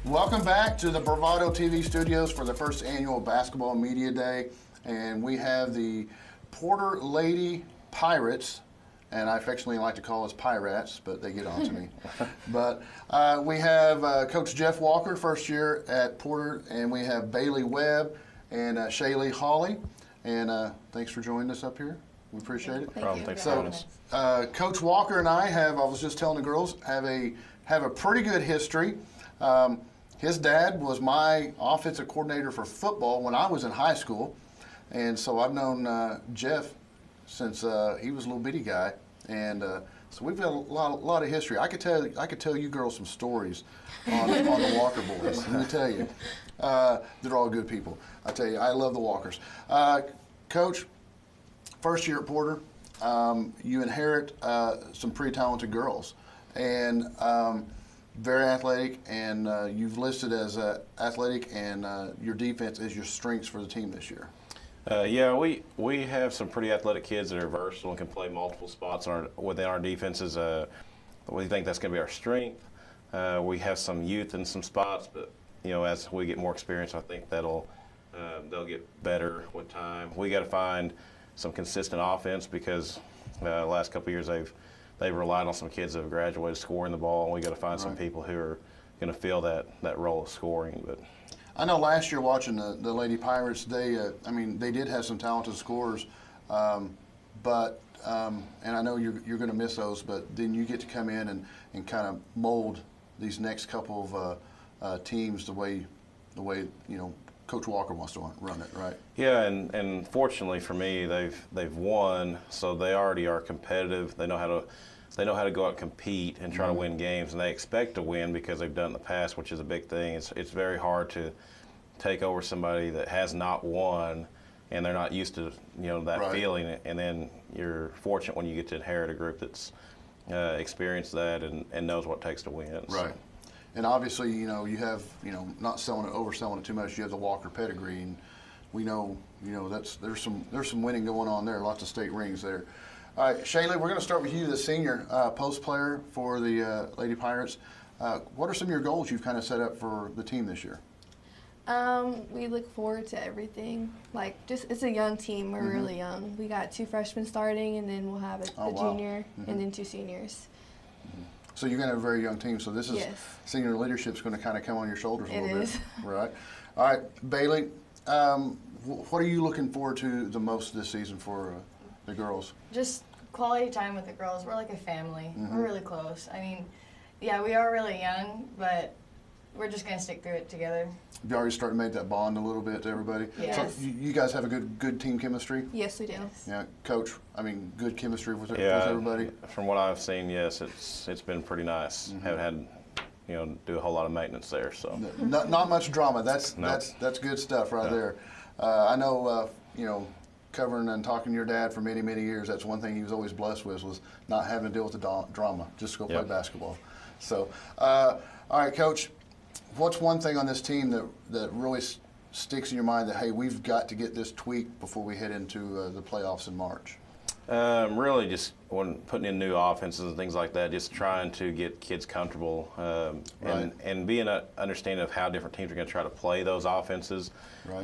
Welcome back to the Bravado TV studios for the first annual Basketball Media Day. And we have the Porter Lady Pirates, and I affectionately like to call us Pirates, but they get on to me. But we have Coach Jeff Walker, first year at Porter, and we have Bailey Webb and Shaylee Hawley. And thanks for joining us up here. We appreciate it. Thanks for having us. Coach Walker and I was just telling the girls, have a pretty good history. His dad was my offensive coordinator for football when I was in high school, and so I've known Jeff since he was a little bitty guy, and so we've got a lot of history. I could tell you girls some stories on the Walker boys. Let me tell you, they're all good people. I tell you, I love the Walkers. Coach, first year at Porter, you inherit some pretty talented girls, and very athletic, and you've listed as athletic, and your defense is your strengths for the team this year. Yeah, we have some pretty athletic kids that are versatile and can play multiple spots within our defenses. We think that's going to be our strength. We have some youth in some spots, but as we get more experience, I think they'll get better with time. We got to find some consistent offense because the last couple of years they've relied on some kids that have graduated scoring the ball, and we got to find some people who are going to fill that role of scoring. But I know last year watching the Lady Pirates, they did have some talented scorers, but and I know you're going to miss those, but then you get to come in and kind of mold these next couple of teams the way Coach Walker wants to run it, right? Yeah, and fortunately for me, they've won, so they already are competitive. They know how to go out and compete and try to win games, and they expect to win because they've done it in the past, which is a big thing. It's very hard to take over somebody that has not won, and they're not used to that feeling. And then you're fortunate when you get to inherit a group that's experienced that and knows what it takes to win. Right. So. And obviously, you have, not overselling it too much. You have the Walker pedigree, and we know, there's some winning going on there. Lots of state rings there. All right, Shaylee, we're going to start with you, the senior post player for the Lady Pirates. What are some of your goals you've kind of set up for the team this year? We look forward to everything. It's a young team. We're really young. We got 2 freshmen starting, and then we'll have a junior, and then 2 seniors. So you're going to have a very young team. So this is senior leadership's going to kind of come on your shoulders a little bit. Right. All right, Bailey, what are you looking forward to the most this season for the girls? Just quality time with the girls. We're like a family. We're really close. I mean, yeah, we are really young, but we're just going to stick through it together. Have you already started to make that bond a little bit to everybody? Yes. So you guys have a good team chemistry? Yes, we do. Yes. Yeah, Coach, good chemistry with everybody? From what I've seen, yes, it's been pretty nice. Haven't had, do a whole lot of maintenance there. So Not much drama. That's good stuff right there. I know, covering and talking to your dad for many, many years, that's one thing he was always blessed with, was not having to deal with the drama, just go play basketball. So, all right, Coach, what's one thing on this team that really sticks in your mind that, hey, we've got to get this tweaked before we head into the playoffs in March? Really just when putting in new offenses and things like that, just trying to get kids comfortable and be an understanding of how different teams are going to try to play those offenses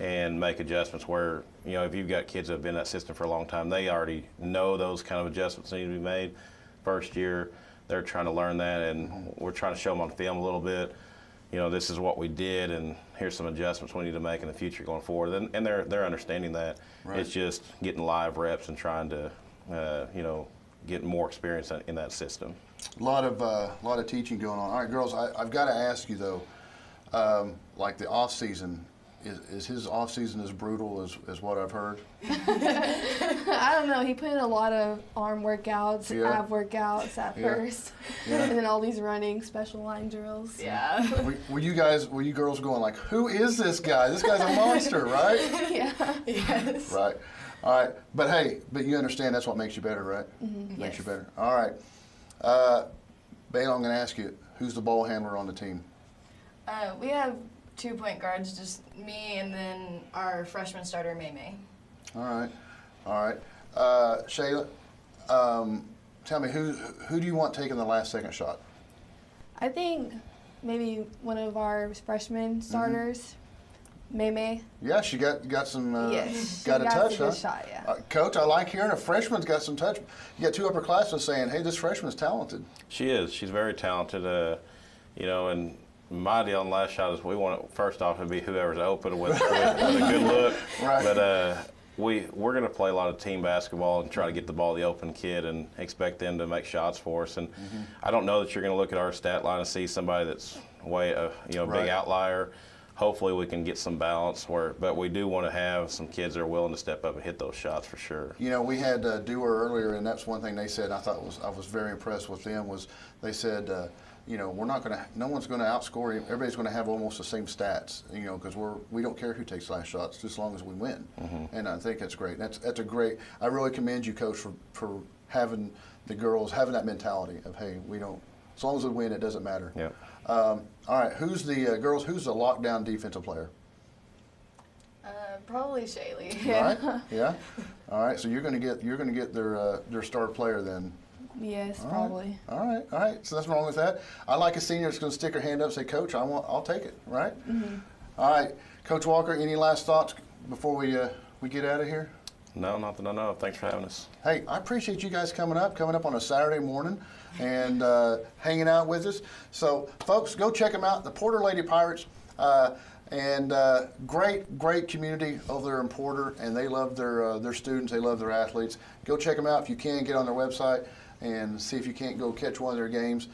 and make adjustments where, if you've got kids that have been in that system for a long time, they already know those kind of adjustments need to be made. First year, they're trying to learn that, and we're trying to show them on film a little bit. This is what we did, and here's some adjustments we need to make in the future going forward. And they're understanding that. It's just getting live reps and trying to, get more experience in that system. A lot of teaching going on. All right, girls, I've got to ask you though, like the off season, is his off season as brutal as what I've heard? I don't know. He put in a lot of arm workouts, ab workouts at first, and then all these running special line drills. Yeah. Were you girls going like, who is this guy? This guy's a monster, right? Yeah. Yes. Right. All right. But hey, you understand that's what makes you better, right? Makes you better. All right. Bailey, I'm going to ask you, who's the ball handler on the team? We have 2 point guards, just me and then our freshman starter, May May. All right. Shayla, tell me, who do you want taking the last second shot? I think maybe one of our freshman starters, May. Yeah, she got some Yes, got a touch, good huh? shot, yeah. Coach, I like hearing a freshman's got some touch. You got 2 upperclassmen saying, "Hey, this freshman's talented." She is. She's very talented. You know, and my deal on last shot is we want it, first off, to be whoever's open with a good look. Right. But we're going to play a lot of team basketball and try to get the ball to the open kid and expect them to make shots for us. And I don't know that you're going to look at our stat line and see somebody that's big outlier. Hopefully we can get some balance but we do want to have some kids that are willing to step up and hit those shots for sure. You know, we had Dewar earlier, and that's one thing they said. I was very impressed with them. Was they said, you know, no one's going to outscore him. Everybody's going to have almost the same stats. You know, because we don't care who takes last shots, just as long as we win. And I think that's great. That's a great. I really commend you, Coach, for having the girls having that mentality of, hey, we don't. As long as we win, it doesn't matter. Yeah. All right, who's the girls? Who's the lockdown defensive player? Probably Shaylee. Right? Yeah. All right. So you're going to get their star player then. Yes, All probably. Right. All right. So that's wrong with that. I like a senior that's going to stick her hand up and say, "Coach, I'll take it." Right? All right, Coach Walker. Any last thoughts before we get out of here? No, not that I know of. Thanks for having us. Hey, I appreciate you guys coming up on a Saturday morning and hanging out with us. So, folks, go check them out, the Porter Lady Pirates, and great community over there in Porter, and they love their students, they love their athletes. Go check them out if you can. Get on their website and see if you can't go catch one of their games.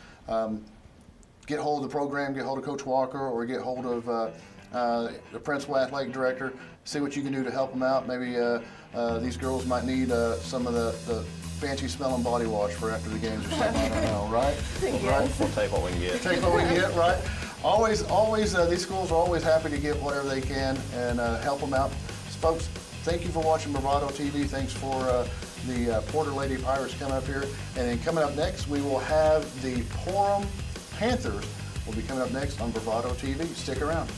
Get hold of the program, get hold of Coach Walker, or get hold of the principal athletic director. See what you can do to help them out. Maybe these girls might need some of the fancy smelling body wash for after the games or something. I don't know, right? Right? We'll take what we can get. Take what we can get, right? Always, these schools are always happy to get whatever they can and help them out. Folks, thank you for watching Bravado TV. Thanks for the Porter Lady Pirates coming up here. And then coming up next, we will have the Porham Panthers will be coming up next on Bravado TV. Stick around.